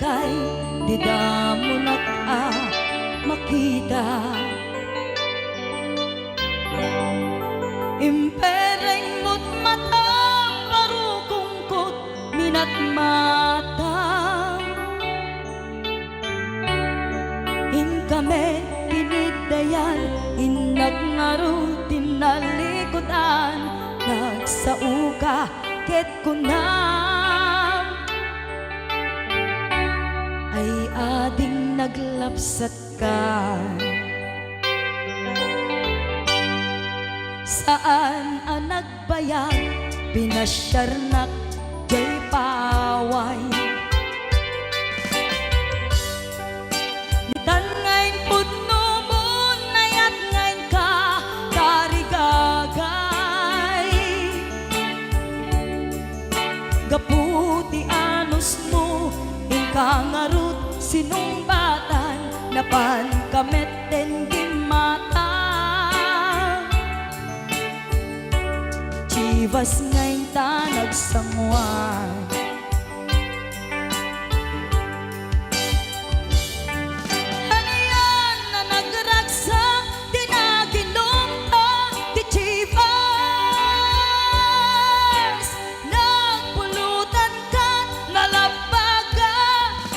kay di damo makita. Impereng mo't mata parukungkot minat mata. In kami tinidayan, inagnaro tinalikodan, nagsauka ket kunam ay ading naglapsat ka. Saan ang nagbayag pinasyarnak jay paway. Nitan ngayon pudno mo nayat ngayon ka karigagay. Gaputi anos mo ingkangarut sinumbatan napan kamet den gimata. Chivas ngayon ta nagsangwan. Ano yan na nagragsak di naginom ta di Chivas. Nagpulutan ka nalabaga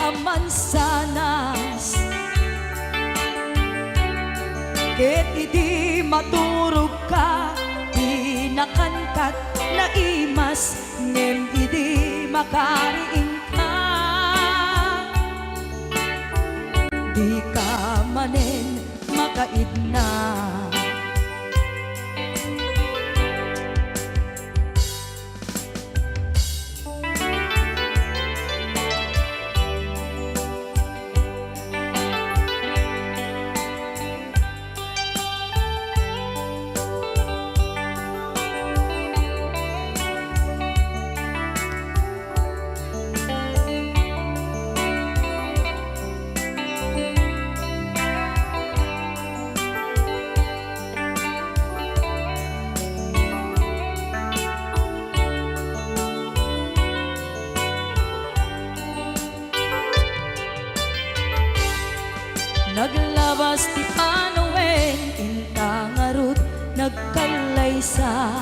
ang mansanas. Ket idi maturog ka nakankat na imas ngem idi makariing ka. Di ka manen makaidna. Naglabas ti Panowen, intangarut nagkalaysa.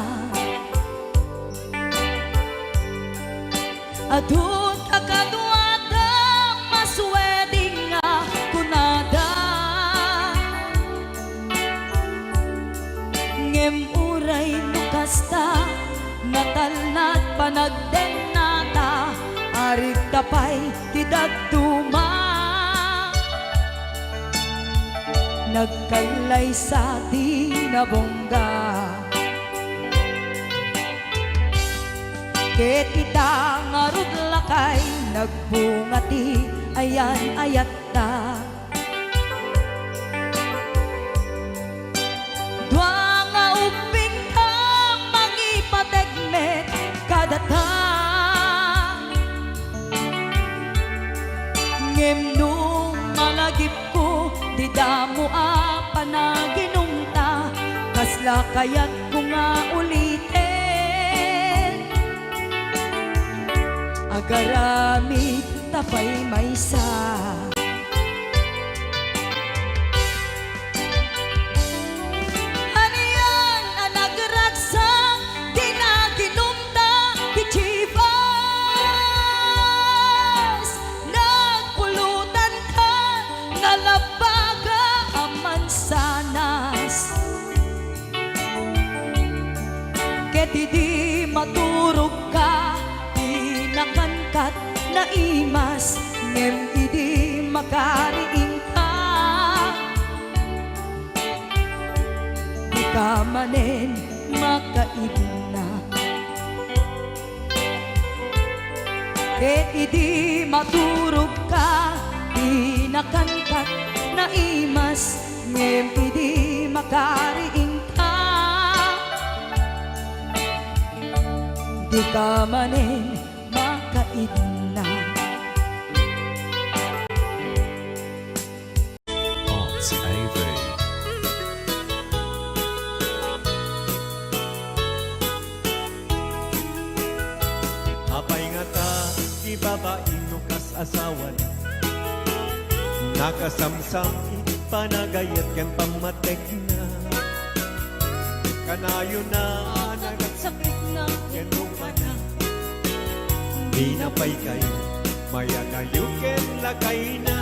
Adun akaduada masweding nga kunada. Ngem uray nukasta natalnat panagden nata. Arit tapay ti dagduma. Nagkalay sa tinabongga. Ket ita ngarud lakay nagbungati ayan ayat ta. Dua nga uping ka mangipategmet kadata. Ngem nung malagip ko di damo panaginumta, kasla kayat ko nga ulitin. Agaramid tapay maysa. Ano yan ang nagragsak di naginumta di Chivas. Nagpulutan ka nalabaga sanas. Ket di maturog ka di nakankat na imas ngem idi makariing ka. Di ka manen makaidna. Ket idi maturog ka di nakankat na imas ngem idi makariing ka. Di ka manen makaidna. Arts AV. Apay nga ta, ibabaing nukas asawa na. Nakasamsam panagayat ken pamatek na. Kanayo na Sakit na Kenuma na. Di na pa'y kayo mayagayo ken lakay na.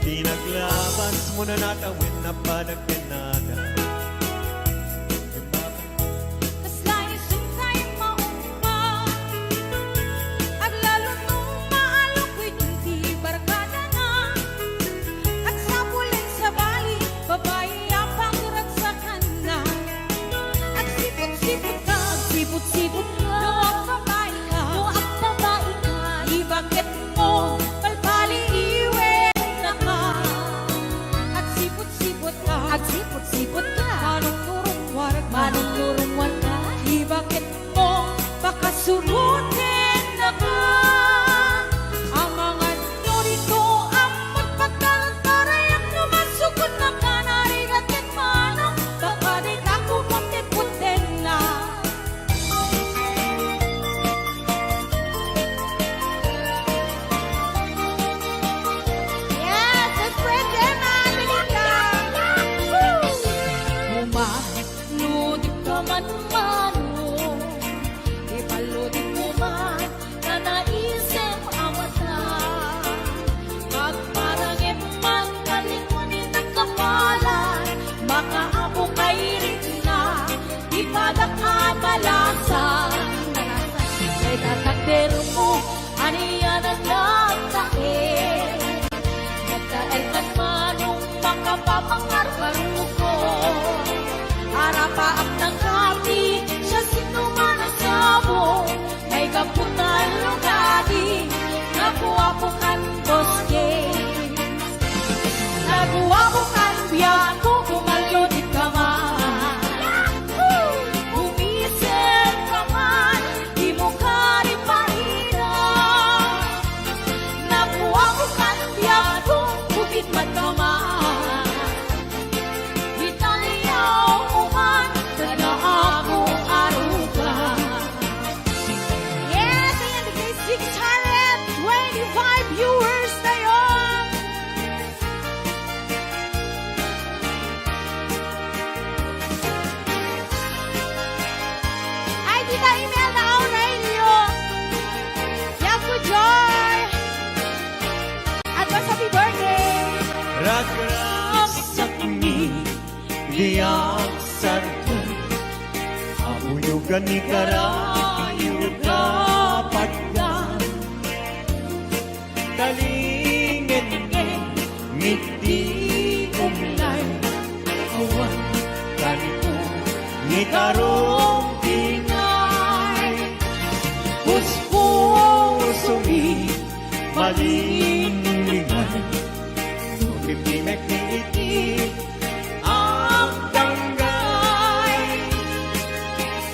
Di naglabas mo na natawin na panagkenada. Kaslayusin tayo maumpa. At lalo nung maalok ko'y di barkada na. At sa pulit sa bali, babae ang pagratsakan na. At sipot-sipot ka, sipot-sipot ka. No ang babae ka, di bakit mo palpali iwen na ka. At sipot-sipot ka, manong turong ka. Di bakit mo pakasurutin na ka. Ang mga norito ang magpagkalantarayang numasukot na ka. Narigatin manong baka di ako puti-putin na. Yes, let's break them out, Belinda. Umaludip ka man mano, ipaludip mo man na naisip awat na. Pagparangit man kalingunin ang kapalan, makaabo kay rin na, ipadak at malasan. Kay tatakder mo, aniyan ang nagtae. Nagtae ka manong makapapangar-paro ko. Harapaak ng kapi, siya sinuman ang sabo. May kaputan lugadi, nakuha po kan boske. Nakuha po kan biyako, kumalunit ka man. Umisip ka man, di mo ka rin mahina. Nakuha po kan biyako, bukit man ka man. Italiyaw mo man, kada ako aruga. Yes, ayan, bigay 625 viewers na yun. Ay, Tita Imelda Aurelio. Yaku Joy. Advance happy birthday. Ragraksak ni diyak sarkan. Abuyugan ni karayo dapat gan. Kalingin ngiti umlay. Awan kanto ni karong tingay. Puspusungi malinglingan. Pipimek ni iti ang tanggay.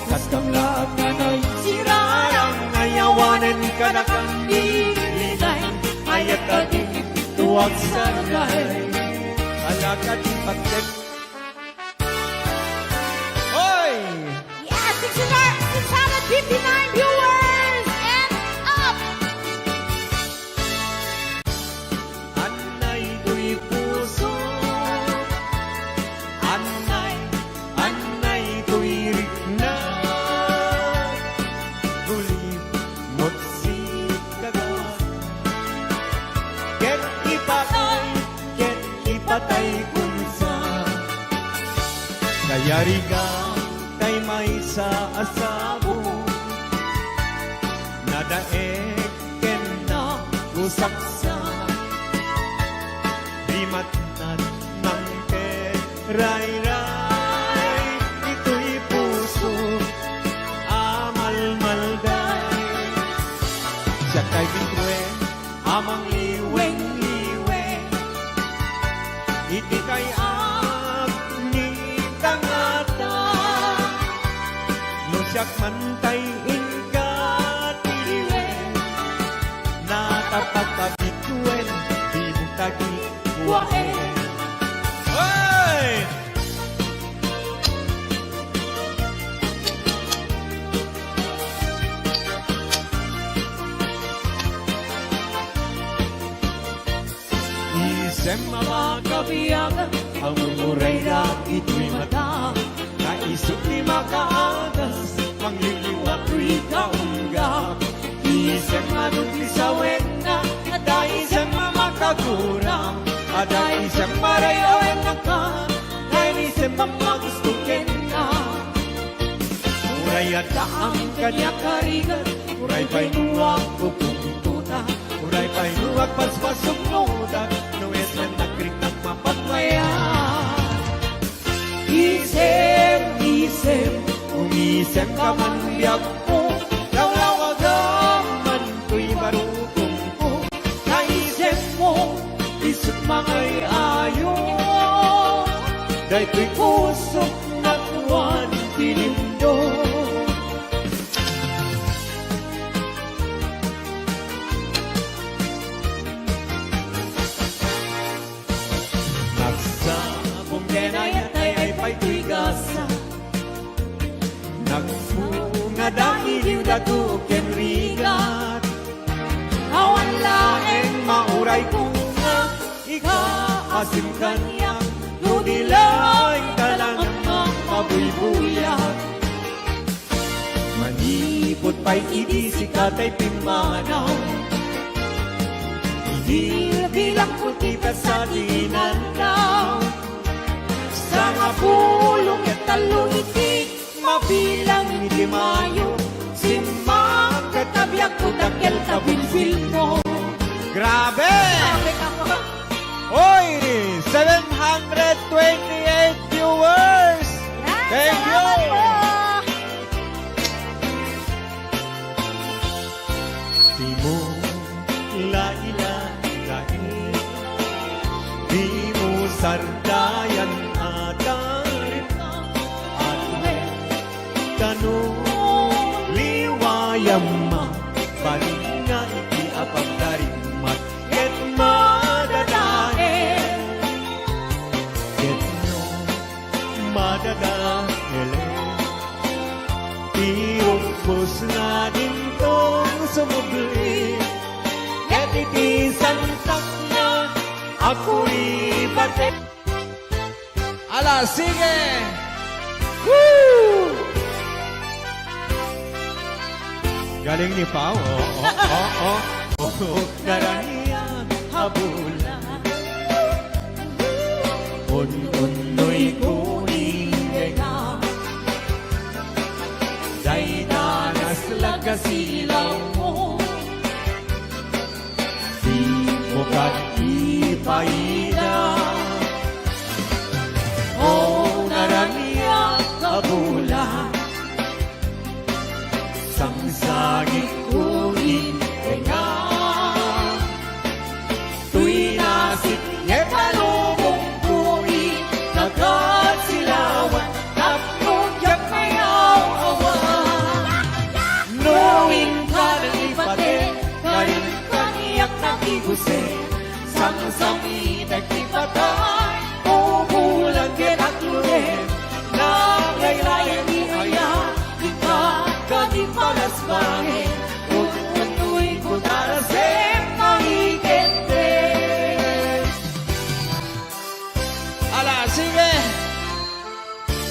Kaskang lahat na naisirayang ayawanan ka na kang nililay. Ayat ka din tuwag sargay. Alaka din pagkat. Hoy! Yes, 659 viewers and up. Anay ko'y puso. Anay ko'y rignay. Gulit mo't si kagat. Ket ipatay kunsa. Kaya riga kay may sa asabo. Nadaek ken na usaksa. Rimatnan ng ray-ray. Ito'y puso amal-malday. Siya kay bitwen amang liweng-liweng. Iti kay agni tangata. No siyak mantay ingkatiwen. Natapagpabitwen di butagi kuwaen. Hey! isem makabiyagan, ang umuray na ito'y mata. Naisip ni makaagas, mangliliwak ko'y kaunggap. Isem manuntisawen na, ada isem makagurang, ada isem marayawen na ka, dahil isem mamagustukin na. Uray at ang kanya karigan, uray pa'y nuwag ko pumuntuta, uray pa'y nuwag paspasok nuda, nuwes na nagkrik ng mapagmaya. Isem, isem, umisem ka man biyag mo, lawlawag man ko'y marupong ko. Naisem mo, isip mangay ayo, dahil ko'y pusok na tuwan tilindo. Nagsabong denayat ay pa'y ko'y gasa, nagpunga dahil yung datukin rigat. Awan laeng mauray kong nga, ikaasim kanyang, nunilay talang ang mabuybuyak. Manipot pa'y idisikat ay pimanaw, bilang puti pa sa dinandaw. Sa nga pulong at talong iti, mabilang iti mayo, simang katabyak ko dakil tabilbil mo. Grabe! Sabi ka po. Oy! 728 viewers! Thank you! Salamat po. Di mo lain, di mo sardayan atarit at tanong liwayam ma balik nga iti apagdarimat ket madadael ket no madadael tiumpos na din tong sumubli ket iti santak na ako'y batik. Ala, sige! Woo! Galing ni Pao, Karaniyan, habulan. Un-unoy kuning nga. Day danas lagasilaw mo. Di mo ipaida. O naraniya kabulan. Sangsagit kunin nga. Tuy nasip ngetalubong kunin. Nagkasilawan. Tapos yak mayaw awan. Nuwing ka ng ipatin. Ngayon kaniyak nakiguse. Sang-sangi nagtipatay. Umulan at lunin. Nangaylayan ni Aya. Kani palas bangin, utu'y kutarasin mahigente. Ala, sige!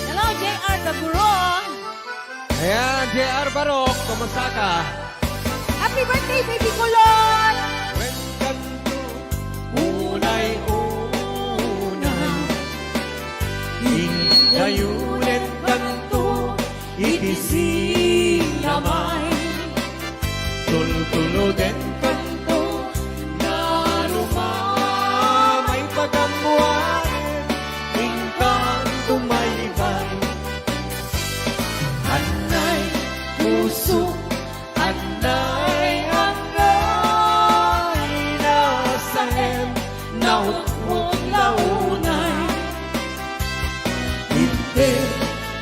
Hello, J.R. Taburon. Ayan, J.R. Barok, kumusta ka? Happy birthday, baby kulon! When kanto, unay-unay, hingayulit kanto, itisinamay, tultuluden kanto, narumamay pagamuanin, hingkan tumaybay. Anay, puso, anay, anay, nasahem, nautmong launay. Hindi,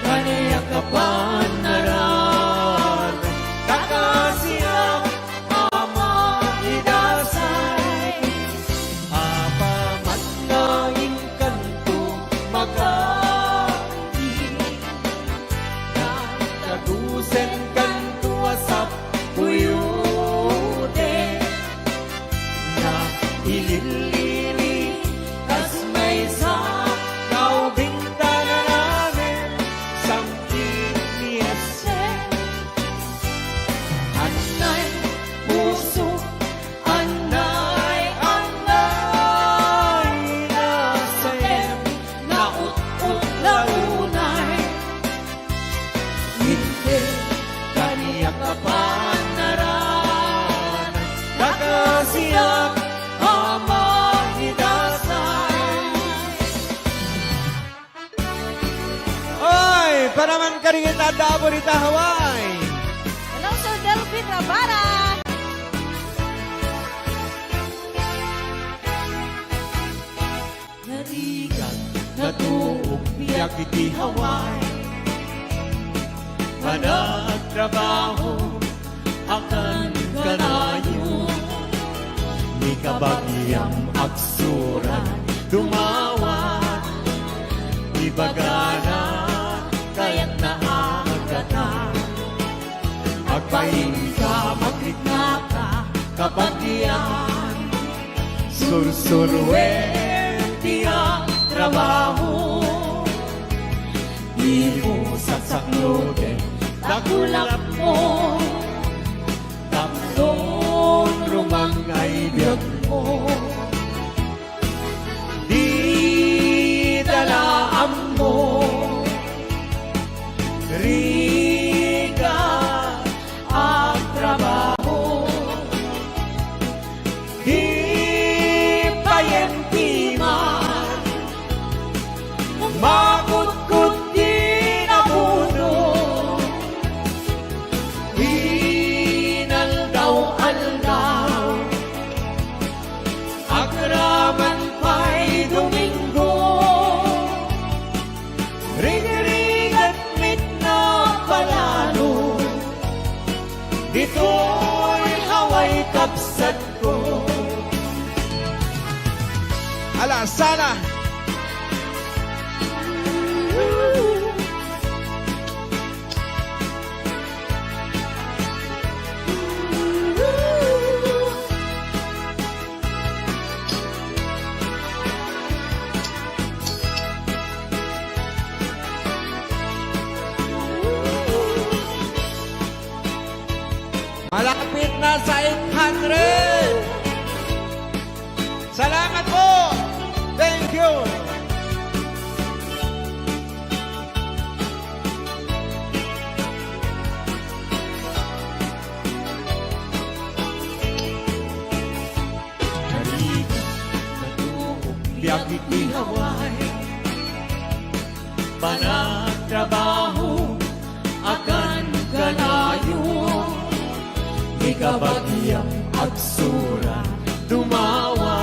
kaniya kapan naran, kakasiyang ama idasay. Apamat na inkanto magkaki, nagkagusen kanto asap puyute, na ililili Karingita, Daborita, Hawaii. Hello, Sir Delvin Rabara. Narigan, Natuog biyak iti Hawaii. Managtrabaho akan kanayo. Di kabagyang aksuran dumawat. Di bagana kaya't naagatan. Agpaing ka, magkita ka, kabagyan. Sursurwen tiyang trabaho. Di mo sasaklotin, nakulap mo. Tatlong rumangay biyag mo. Di dalaan mo. Riga ang trabaho. Di payentiman. Makut-kut di nabuno. Inaldaw-aldaw. Akraman pa'y Domingo. Ring-ringat mit na palalo. Dito'y haway kapsat ko. Ala, sana! Malapit na sa 800! Salamat po! Thank you! Naligo, natuog, biyak iti Hawaii. Panagtrabaho, akan kanayo. Di kabagyang agsura, dumawa.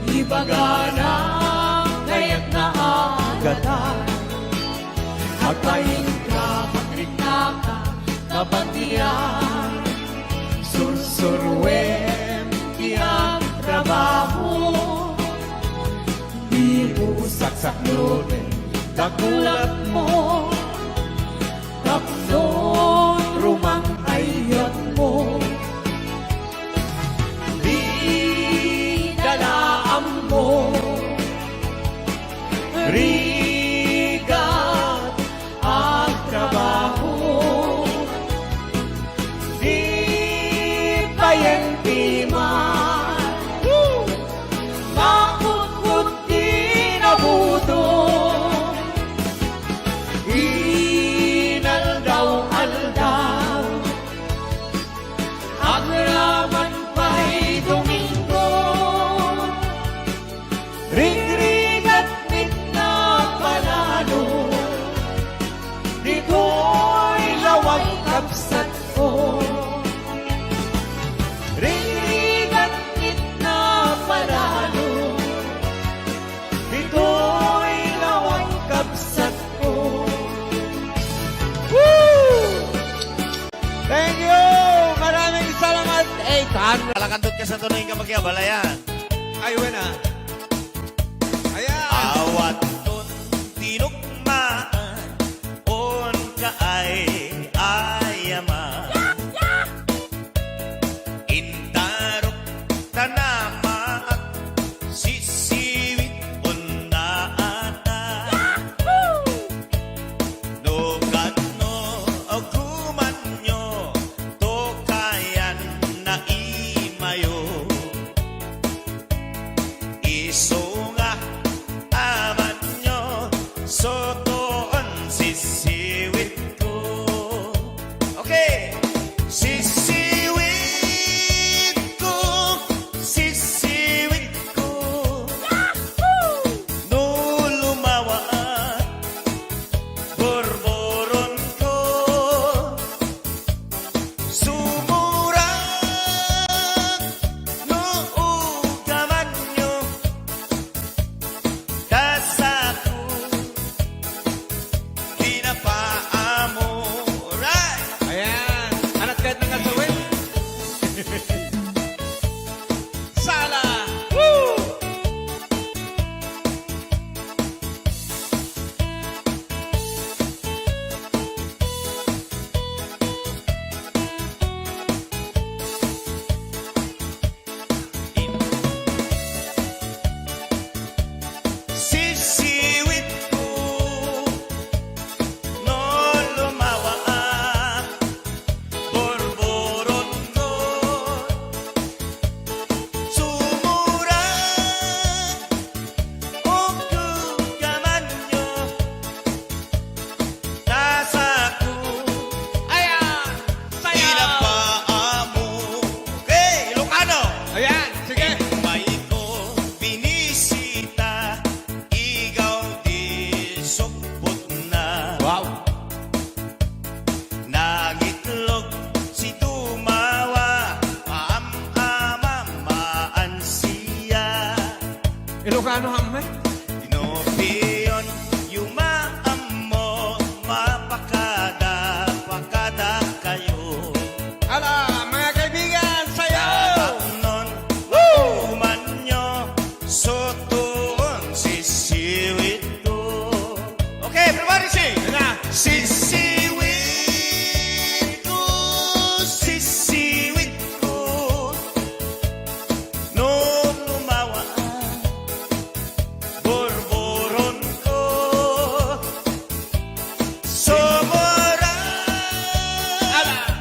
Ibagana, kaya't naagatan. Agpaing ka, magrita ka, kabagyan. Sursurwen, tiyang trabaho. Di mo saksaklotin, kakulap mo. Tatlong rumang ayat mo. Di dalaan mo. Rigat ang trabaho. Di payentiman. Makut-kut di nabuto. Inaldaw-aldaw. Agraman pa'y Domingo. Ring-ringat mit na palalo. Dito'y lawag kapsat ko. Ring-ringat mit na palalo. Dito'y lawag kapsat ko. Woo! Thank you! Maraming salamat, 800. Kalakandot ka sa tunay ka magyabalayan. Ay, wala. Ayan. Awat ton tinukmaan on ka ay ayaman. Intarok tanama at sisiwit on naata. No kadno o kumanyo to kayan na imayo. Iso nga aman nyo sotoon sisiwit ko. Okay. Sisiwit ko, sisiwit ko. No lumawa, borbo Ilocano hamay. Pinopiyon, yumaamo, mapakada, pakada kayo. Ala, mga kaibigan, sayaw! Tataknon, uman nyo, sotoon, sisiwit ko. Okay, everybody sing! Sisiwit ko, sisiwit ko. Nung lumawa ang borboron ko, sobra.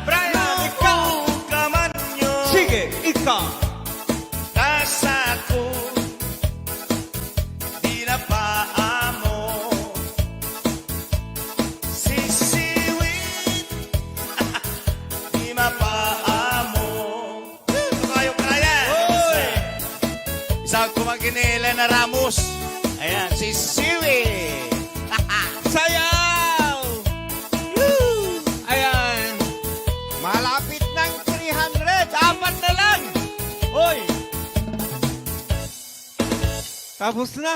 Brian, ikaw! Kaman nyo, Sige, ikaw! kasa ko, di na paamo. Sisiwit, di mapaamo. Ito kayo kaya. Isang kumaginila na Ramos. Ayan, sisiwit. Sayaw! Woo! Ayan. Malapit ng 300. Apat na lang. Hoy! Tapos na.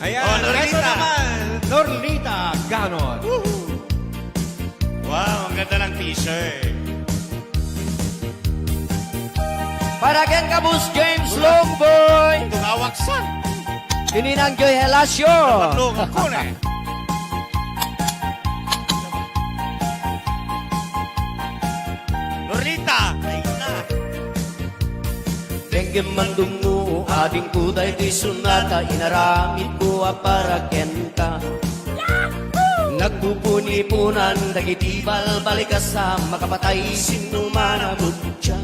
Ayan, Oh, Norlita. ito naman, Norlita Ganon. Wow, ang ganda ng t-shirt. Para kang kabus James Longboy, Tungawaksan. Kininang Joy Helasio. Patlong ko na. Norlita. Ay na. Dengue mandungu ading kuday di sunata inaramid ko para kenta. Nagpupuni-punan dagitibal balik ka sa makapatay sinumanabot siya.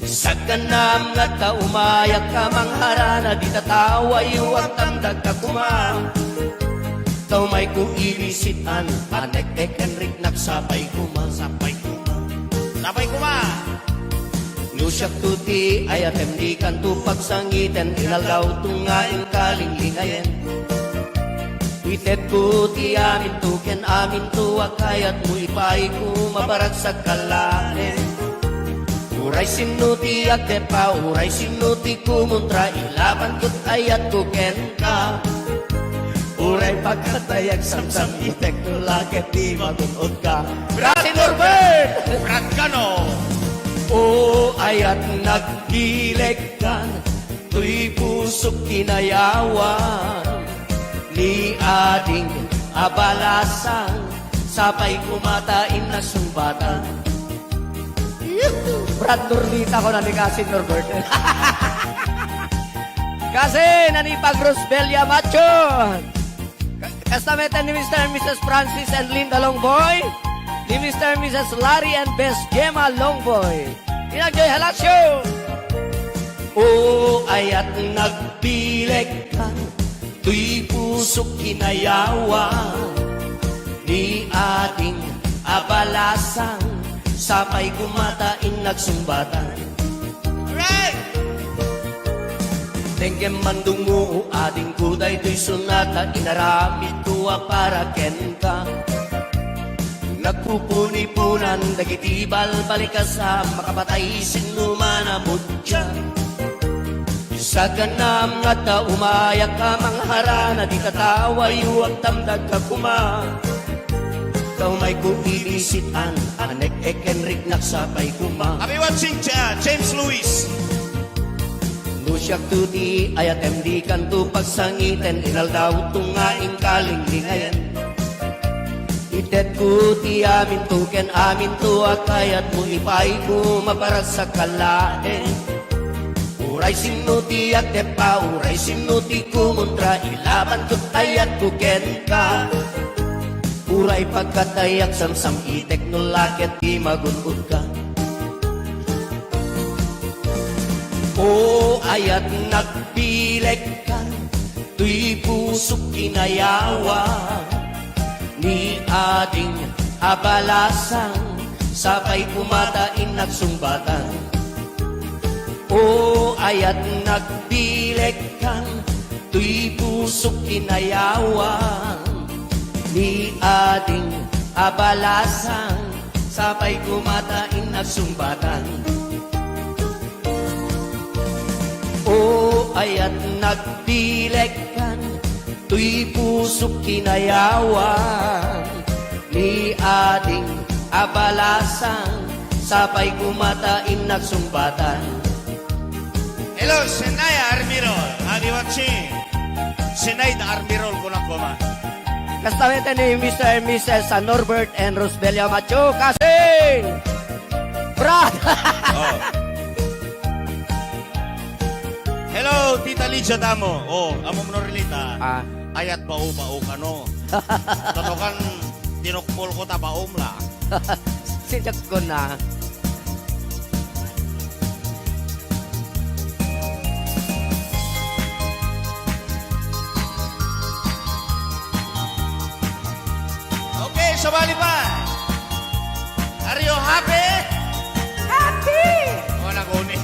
Sa kanam nga taumayak ka mangharana di tataway at tamdag ka kumang. Tau may kuibisitan anek-ek enrik nagsabay kuma. Sabay kuma. Lusyak tuti ayatem di kanto pagsangiten inaldaw tungaing kalinglingayen. Itet ko ti amin tuken amin tuwa kayat mo ipay ko mabarag sa kalain. Uray sinuti agde pa uray sinuti kumuntra ilaban ko't ayat ko ken ka. Uray pagkatayag samsam itek no laket di magunod ka. Brad Norbert! Brad Cano. O ayat nagkilig kan, tuy pusok kinayawan, ni ading abalasan, sabay kumatain na sumbatan. Brad Nordita ko na ni Kasin Norbert. Kasi nanipag Rosbelia Macho. Kastametan ni Mr. and Mrs. Francis and Linda Longboy. Ni Mr. and Mrs. Larry and Best Gemma Longboy. Inagjoy halasyo. O ayat nagpilig ka, tuy pusok kinayawan, ni ating abalasan, sabay kumatain nagsumbatan. Alright! Tengkem mandungo ading kuday tuy sunata inaramid tuwa para ken ka. Nagpupuni-punan dagitibal balikasa makapatay sinumanamod siya. Sa ganam nga ta umayak ka mangharana di kataway huwag tamdag ka kuma. Kau may kuibisitan anek Enric nagsapay kuma. Kami watching James Lewis. Lusyak tuti ayatem di kanto pagsangiten inaldaw tungaing kalinglingayen. Itet ko ti amin tuken amin tuwa kayat mo ipay ko maparag sa kalain. Uray sinuti at depa uray sinuti kumuntra ilaban ko't ayat ko ken ka. Uray pagkatayak samsam itek no laket di magunod ka. O ayat nagpilig ka, tuy pusok kinayawan, ni ading abalasan, sabay kumatain nagsumbatan. O ayat nagpilig ka, tuy pusok kinayawan, ni ading abalasan, sabay kumatain nagsumbatan. O ayat nagpilig ka, tuy pusok kinayawan, ni ading abalasan, sabay kumatain nagsumbatan. Hello, Senay Armirol. Kami watching. Senay na Armirol ko lang kuma. Kastametan ni Mr. and Mrs. Norbert and Rosbelia Macho. Kasing! Brad! Oh. Hello, Tita Lydia Damo. Oh, amo mo relita. Ayat bau ka no. Tatokan tinukpol ko ta baom la. Sinjak ko na. Okay, sabali pa. Are you happy? Happy! Oh, naguni.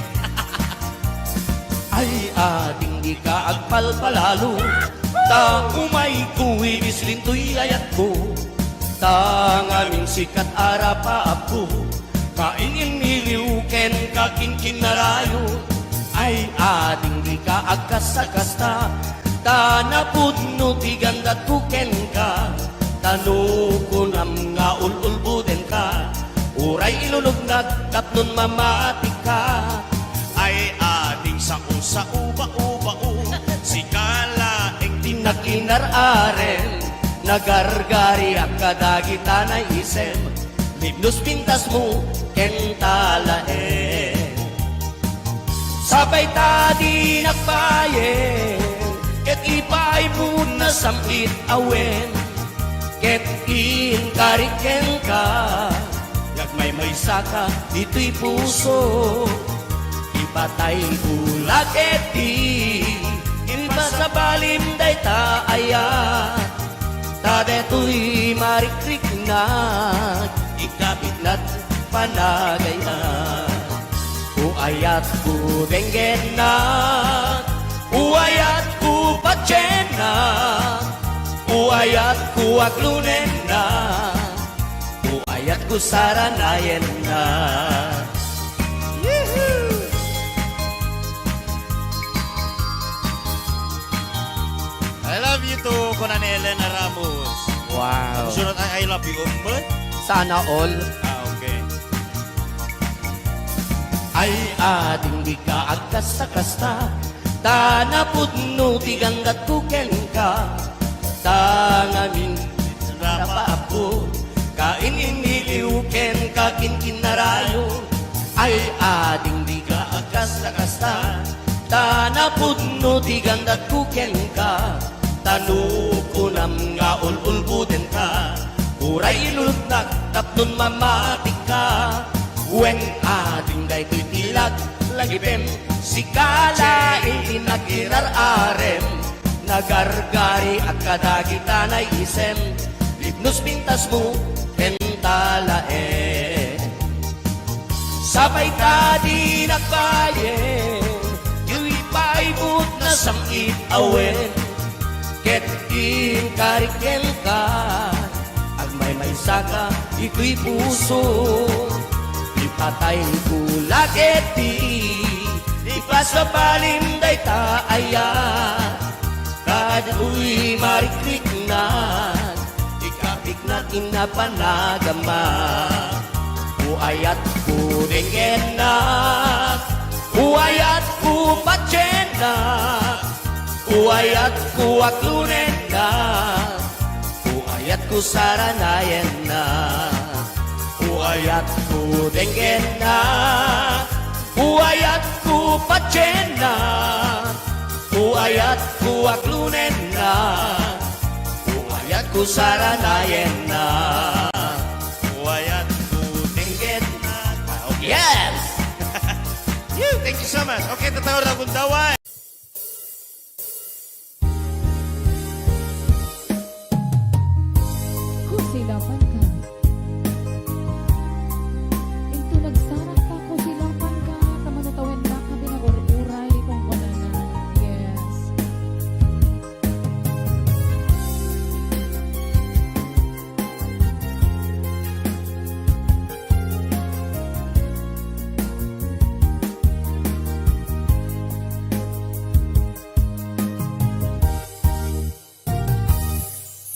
Ay ading di ka agpalpalalo, ta umay kuwi bislintoy ayat ko, ta ngaming sikat arapa ako, kaingin niliw ken kaking kinarayo. Ay ading di ka agkasakasta, ta napudno ti gandat ko ken ka, tanu ko nam nga ululbuden ka, uray ilulog nagkapnon mamati ka. Ay ading sa uba-uba-u, si kala eng Tinakinararen, nagargari akadagita na isem, libnos pintas mo kentalaen. Sabay tadi nagbayen, ket ipay po na sampit awen, ket inkariken ka, yagmay may saka dito'y puso. Patay bulag eti Inba sa balim day taaya Ta deto'y marikrik na Ikabit na't panagayan O Uayat ku denggena, uayat ku pacena, uayat ku aglunena, uayat ku saranayena. I love you too, Kunan Elena Ramos. Wow. Sunod ay I love you, Umbet. Sana all. Okay. Ay ading di ka agkasta-kasta, tanapod no tiganggat kuken ka, tangamin rapa ako, kain iniliuken kakin kinarayo. Ay ading di ka agkasta-kasta, tanapod no tiganggat kuken ka, tanukunam nga ululbuden ka, uray ilulutnak tapnon mamatik ka. Wen ading day titilak lagipem, sikala itinagirar arem, nagargari at kadagitanay isem, libnos pintas mo kentalae. Sabay ka di nagbayen, yu'y paibot na samit awen, ket kariken ka, agmay saka ito'y puso. Ipatayin ko lageti, ipasabalim day taaya, kadu'y marikrik na, ikapik na inapanagama. Uayat ko dengena, uayat ko pachena, uayat ko aklunena, uayat ko saranayena. Uayat ku denggena, uayat ku pacena, uayat ku aklunena, uayat ku saranayena, Uayat ku denggena. Okay. Yes! Thank you so much. Okay, tatawar na kong daway. Kusilapan ka. Ito nagsarak pa kusilapan ka. Tamanatawin na ka binagururay kung kunanan. Yes.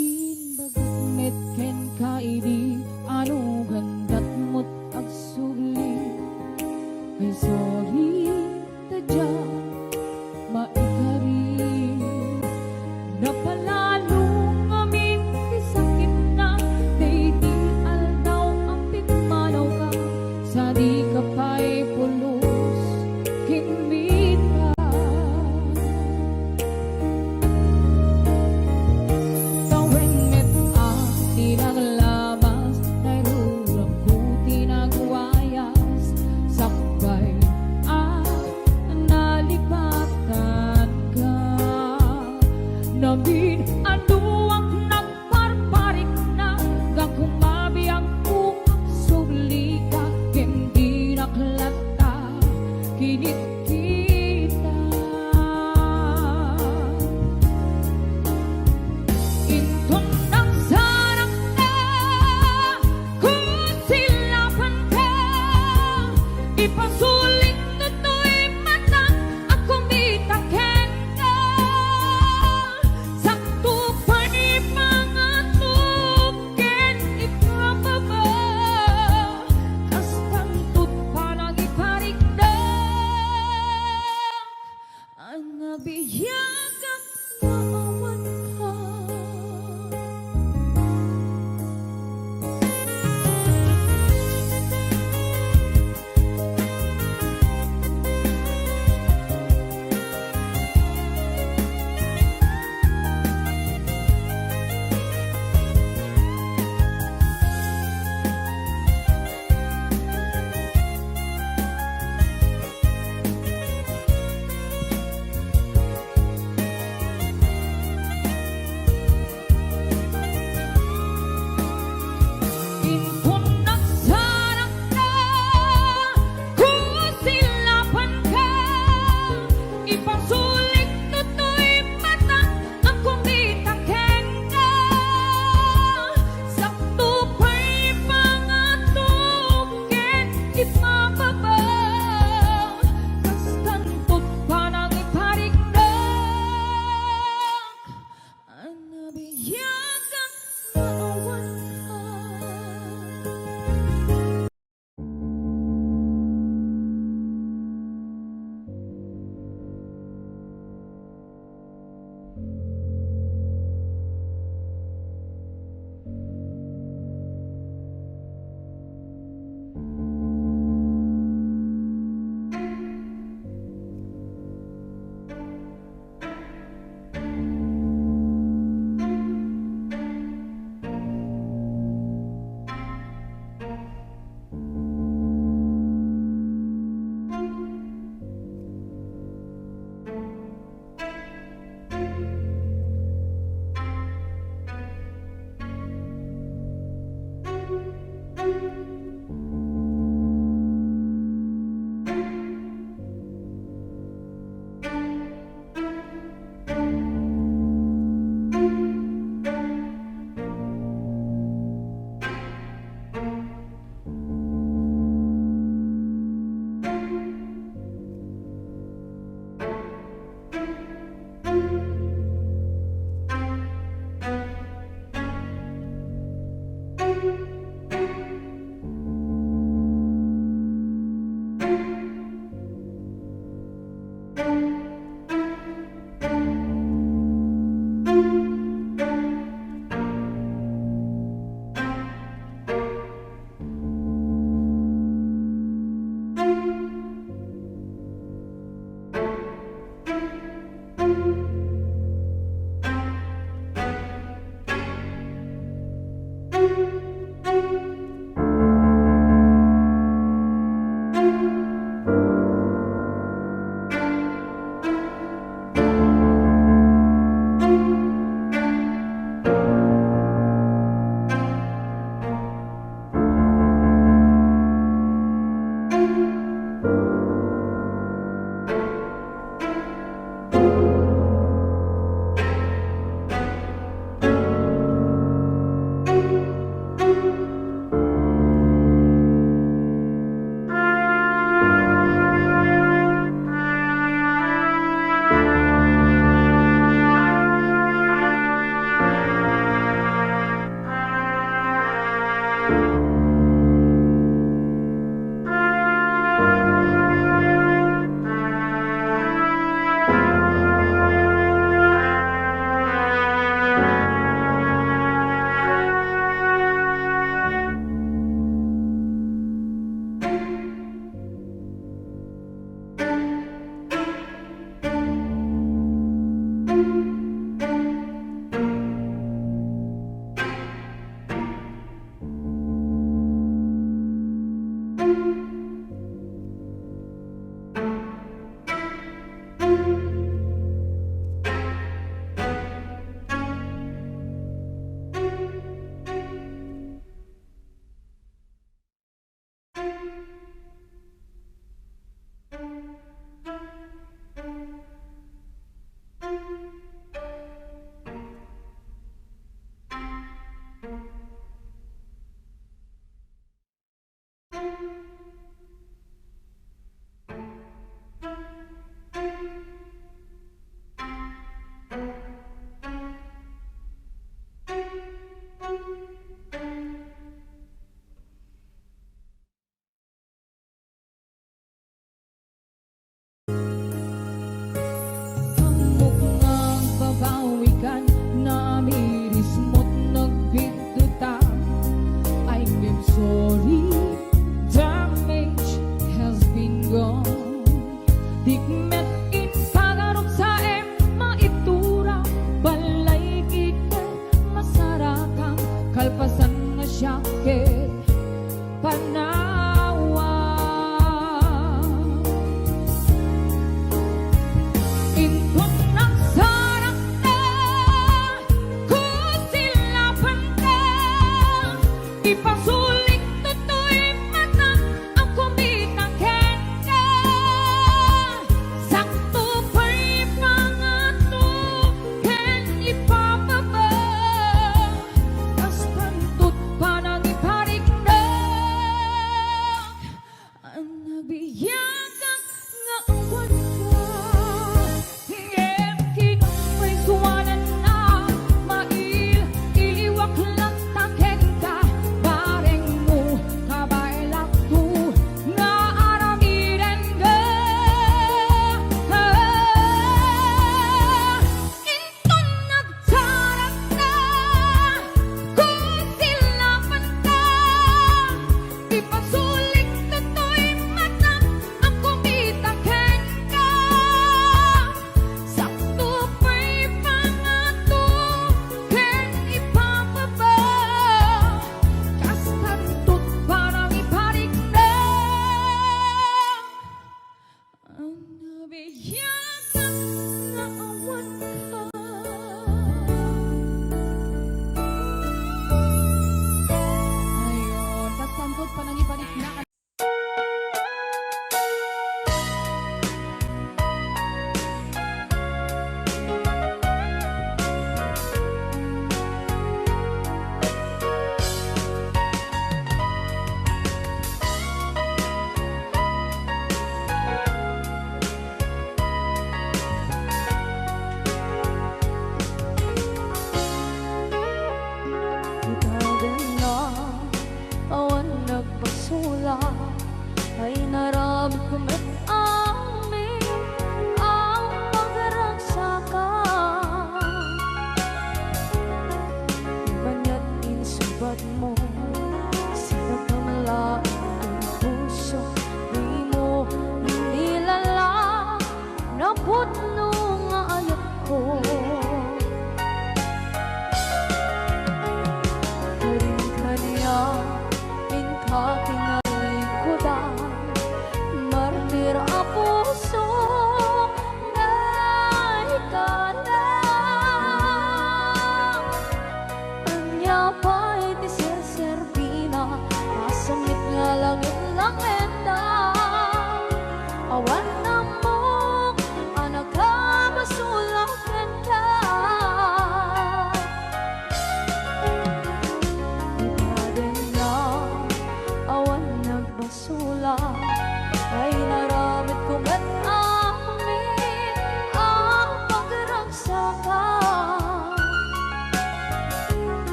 Inbagat ken kaidi anu gandat mo't agsuli ay sorry tadya maikari napalalo ngamin isakit na day di aldaw ang pigmanaw ka sa di ka pa'y pulos kinmita. Tawengit ang tinaglamas, nairulang ko tinagwayas, sakbay nalipatan ka. Namin anuang nagparparik na, gang kumabi ang ukap subli ka, hindi naklata, kinit kita. Intun ng sarang ka, kusilapan ka, ipasulit nito'y mata, at kumitaken ka. Sakto pa ni mga tuken ipababa, kastang tut parang iparigda, ang nabiyagap na awan ka.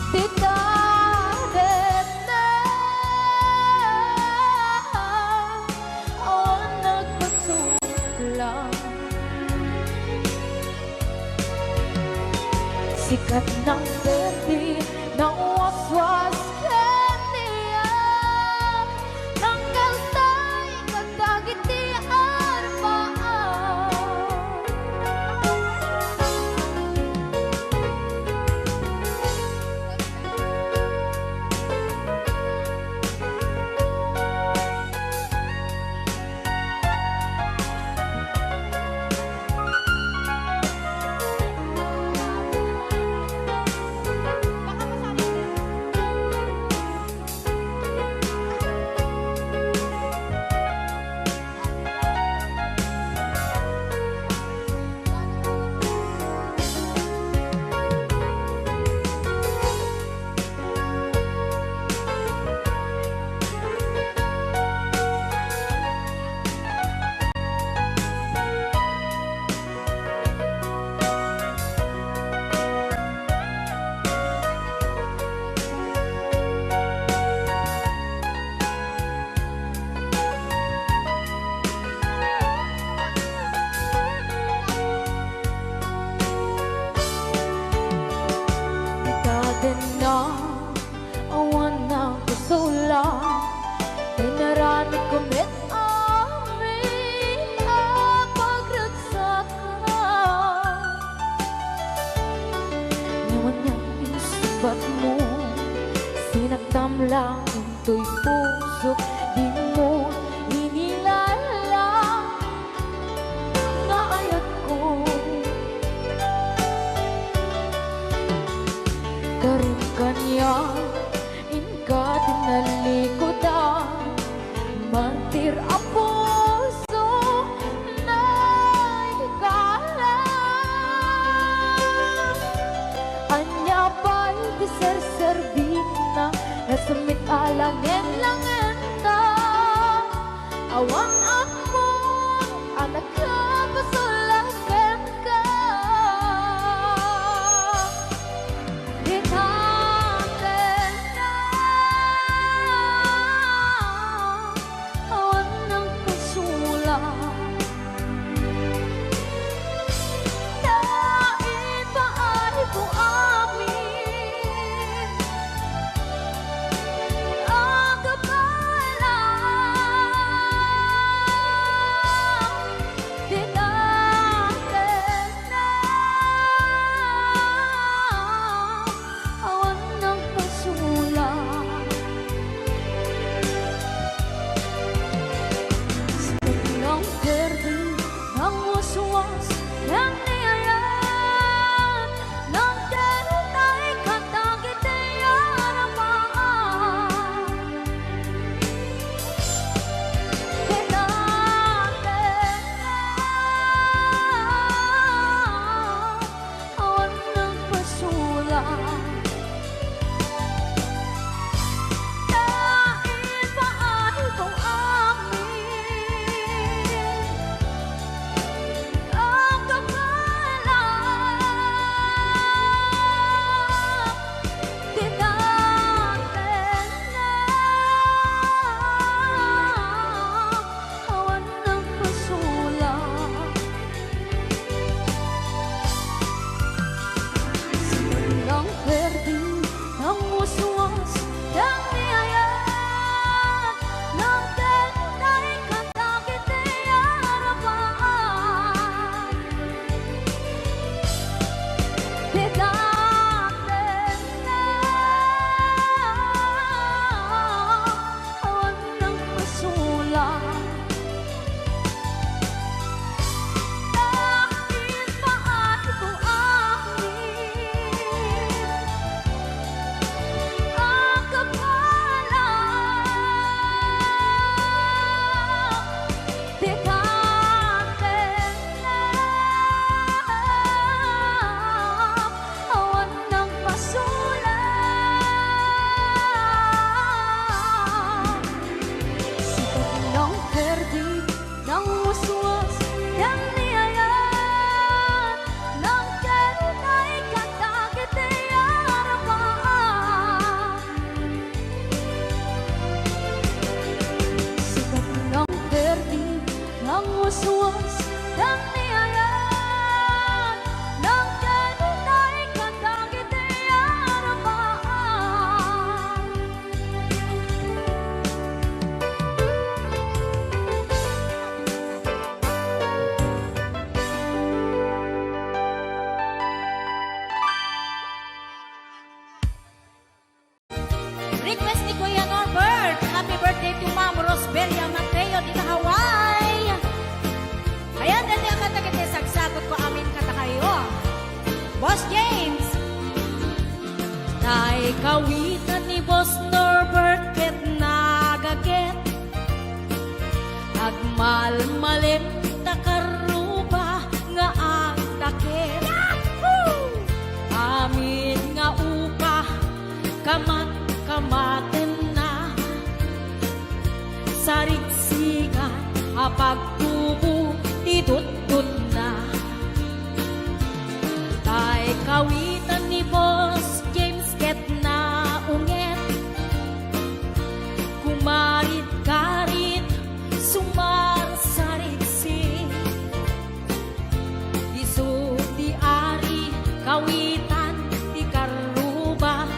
Di kadet na awan nagpasulang. Sikat ng berde ng waswas kaniya ng kaltay kagdagit di arbaan. Na awan ng kusula ay narami kumit amin ang pagragsakan. Ngayon niyang isubat mo sinagtam lang into'y puso di mo inilala nga ayat ko. Karin kanya inka tinalikodan mantir ang puso na ikalang. Anya ba'y diserservina na sumit alangin-langin ta awan ako anak ka pasulakan ka. Di Request ni Kuya Norbert. Happy birthday to Ma'am Rosbelia Mateo di Hawaii. Ayan, dati ang kata-kata sagsagot ko amin kata kayo. Boss James. Tay kawitan ni Boss Norbert ket nagaget. Agmal-malim takaruba nga ang takit. Amin nga upa kamat-kamaten na sarigsigan apagtubo ditutut na. Tay kawitan ni Boss James ket na unget. Kumarit-karit sumar sarigsi. Isu di ari kawitan di karuba.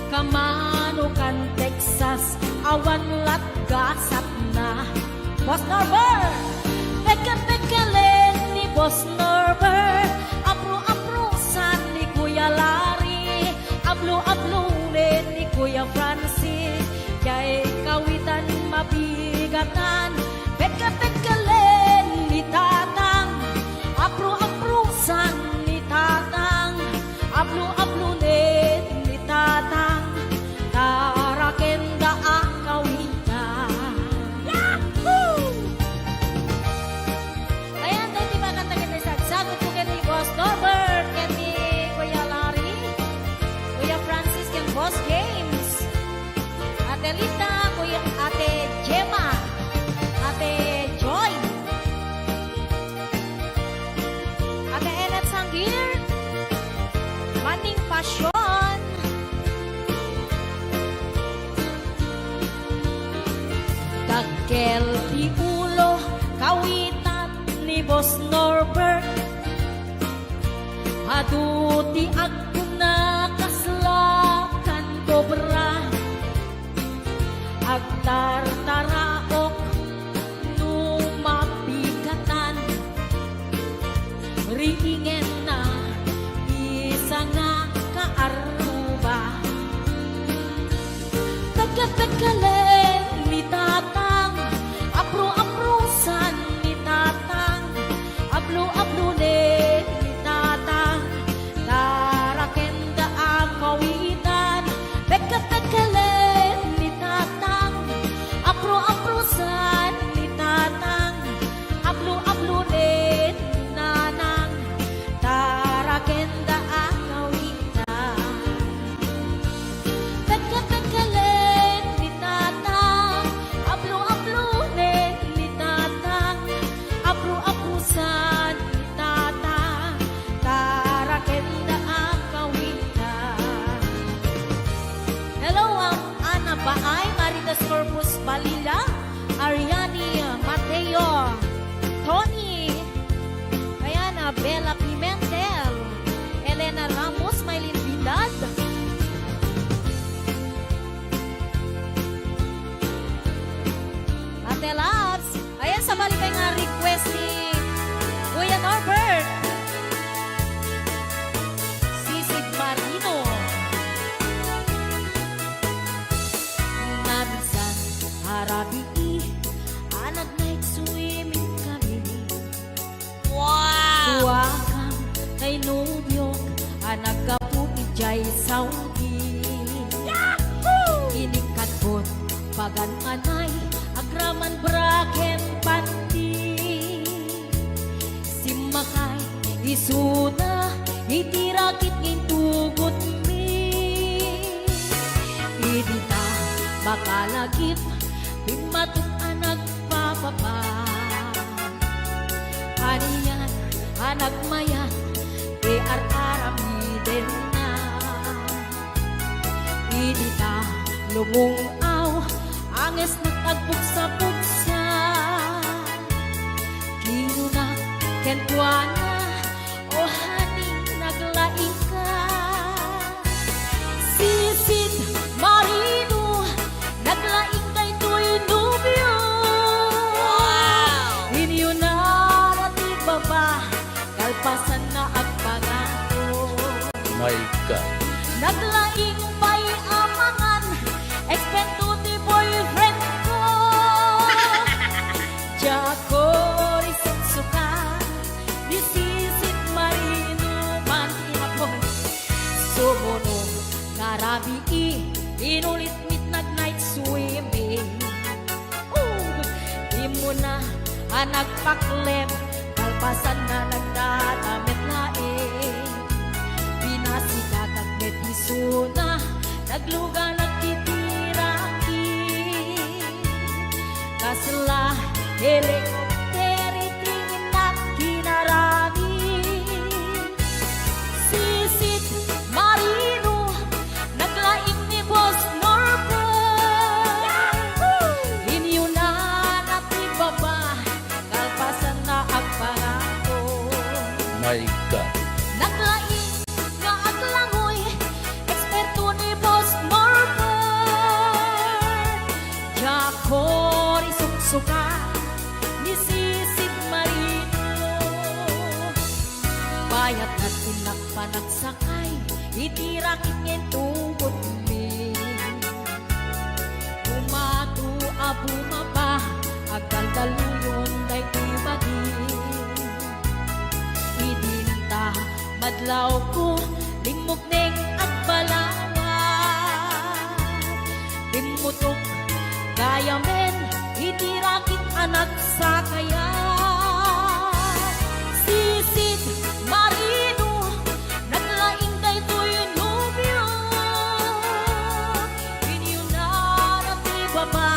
Kamanukan Texas awan latgasat na. Boss Norbert, peka-pekalen ni Boss Norbert. Apro-aprosan ni Kuya Larry. Ablo-ablunin ni Kuya Francis. Kay kawitan mabigatan. Peka-pekalen ni Tatang. Apro-aprosan ni Tatang. Ablo-ablunin ni Tatang. Tarakenda ang kawitan. Yahoo! Ayan, dahil di ba kanta-kanta sagsagot ko kay Boss Norbert, kay ni Kuya Larry, Kuya Francis, kay Boss James, Ate Lita, Kuya Ate Gemma, Ate Joy, Ate Enet Sanggir, Maning Pasyon, Dagkel di ulo, kawitan ni Boss Norbert. Aduti ako na kaslakan kobra. Agtartaraok numapigatan. Riingen na isa nga kaaruba. Pagkapagkalen ni Tatang. Apro-aprosan ni Tatang. Ablo-ablunin ni Tatang. Tarakenda ang kawitan. Pagkapagkalen ni Tatang. Apro-aprosan ni Tatang. Ablo-ablunin ni Nanang. Tarakenda ang kawitan. Pagkapagkalen ni Tatang. Ablo-ablunin ni Tatang. Abro-abrusan ni Tatang. Tarakenda ang kawitan. Hello, Ana Baay, Maritas Corpus Balila, Ariani Mateo, Tony, ayan, Bella Pimentel, Elena Ramos, Maylin Vidal, Ate Labs, ayan, sa balik nga request ni Kuya Norbert, Sisig Marino, Nabisan, Harabi, anak night swimming kami. Wow! Tuwakam kay Nubyo, anak kaputi jay Saudi. Yahoo! Inikatbot, pagan anay, agraman braken panti. Simakay, isuna, itirakit ngintugot mi. Idita, bakalagip, pimatok anak papapa. Aniyan, anak mayan, aramiden na. Idita, lumungaw, anges nagtagbuksa-buksa. Kinuna, kentuana, o haning naglaing ka. Sisid Marino, naglaing kay Tuy Nubyo. Inyo na natig baba, kalpasan na agpagato. My God. Naglaing bay Arabi inulit nag-night swimming. Di mo na nagpaklem, kalpasan na nagdadamit laing. Binasikat at metisuna, nagluga nagtitiraki. Kasla helikopteri tingin at kinarami. Sisit marino, naglaing ni Boss Norbert. Inyo na natibaba, kalpasan na ang pangako. My God. Naglaing nga aglangoy, eksperto ni Boss Norbert. Jacori suksuka, ni Sisid Marino. Bayat at pinagpanagsakay, itirakit ngayong tungkod mi. Umatu abumaba, agdaldaluyon day tibagin. Idinta madlaw ko, limog neng at balawat. Timutok gaya men, itirakit anak sa kaya. Sisid Marino, naglaing daytoy nobyo. Inyo na natibaba,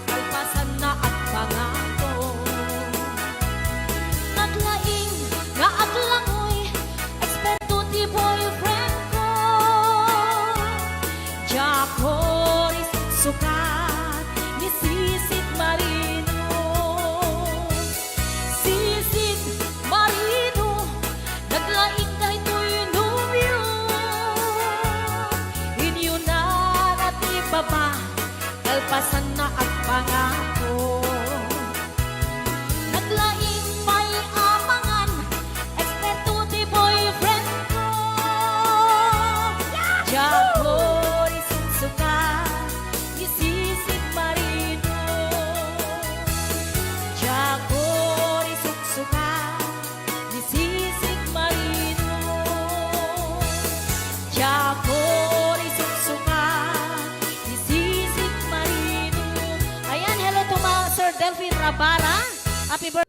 kalpasan na at pangako. Naglaing nga aglangoy, eksperto ti boyfriend ko. Jacori sukat, ni Sisid Marino. Sisid Marino, naglaing daytoy nobyo. Inyo na natibaba, kalpasan na at pangako. Naglaing may amangan, eksperto ti boyfriend ko. Jacori suksukan, ni Sisid Marino. Jacori suksukan, ni Sisid Marino. Jacori suksukan, ni Sisid Marino. Ayan, hello to mga Sir Delphine Rabara. Happy birthday.